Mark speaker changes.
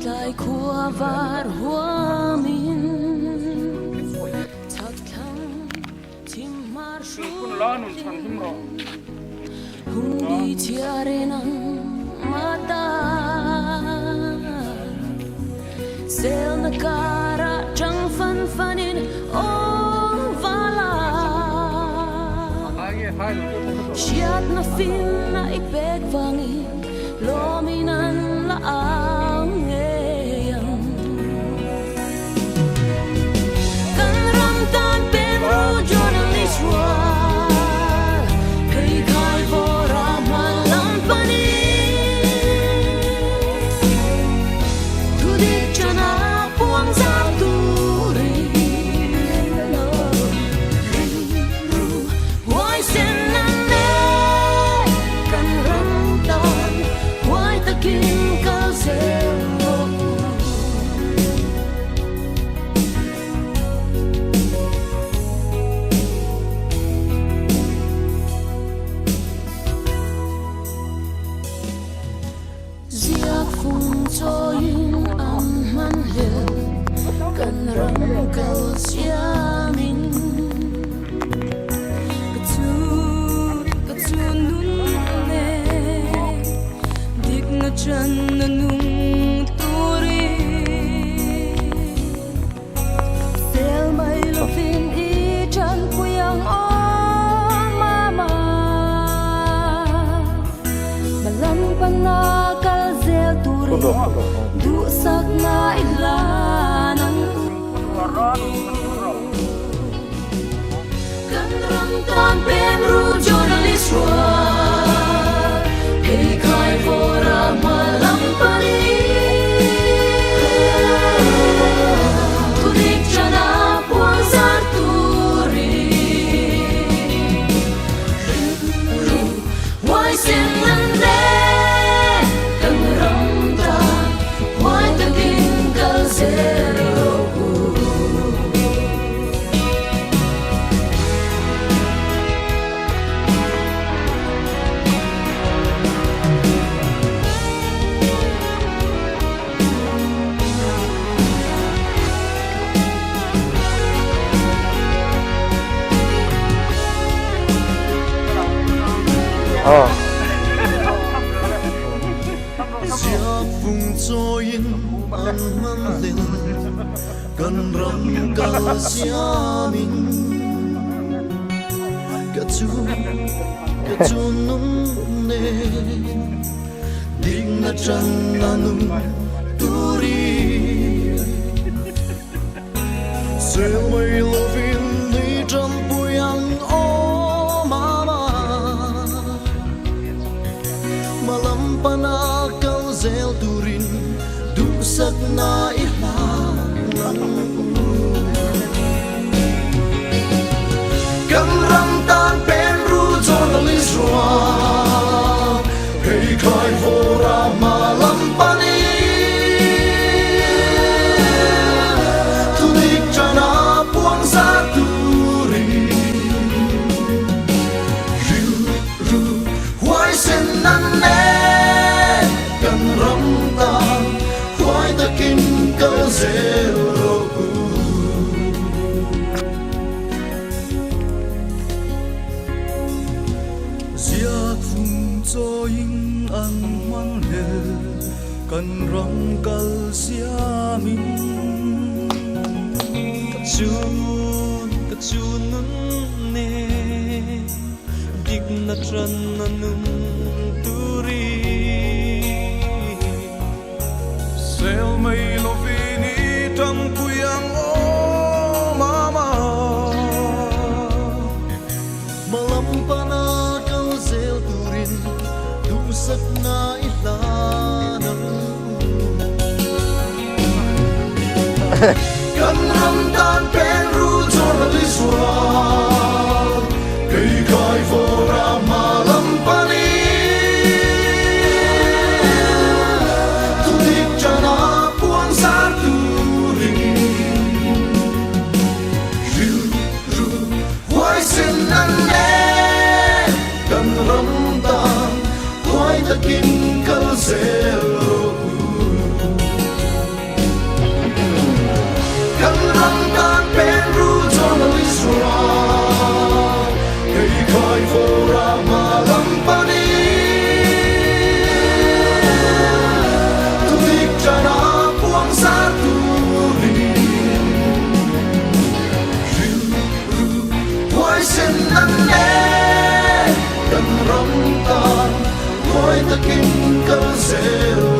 Speaker 1: tlai khua var huamin thak thang tim mar shu hun di tiarenang mata sel na kara chang fan fanin oh vala siat na fin na ipeg vangin lominan laang ngayang kan ramtan penro journalist wal kay kay vora malampani tudik chana puang sa turi why sen nane kan ramtan why the king calls ziak phun cho yin ang man he kan ram kal siamin katu nun ne dik na chan na nung turi sel mai lovin I chan puyang on mama malam panakal zel turi du sak na ilanang kan ramtan penru journalist wal kay kay vora malampani tudik chana puang sa turi why sen nande kan ramtan why the king calls
Speaker 2: Giặc vùng cho yên ăn măng lên cần rắm cả xia mình cả chu nung nè ding na chan na nung turi sel mai lovin ni chan puyang o mama malam panakal zel turin dusak na ilang kan ramtan penru journalist wal kay kay vora malampani tudik chana puang sa turi ru why sen nane kan ramtan why the king calls zero giặc vùng cho in ăn mang lệ cần rong kal xia min chu nun ne dik na tran na nung turi sel mai lovini tam puyang o mama malam panakal zel turin dusak na ilanang kan ramtan penru journalist wal kay kay vora malampani tudik chana puang sa turi ru why sen nane kan ramtan why the king calls zero khói xin nắng nè cần rong ta khói ta kinh cơ rêu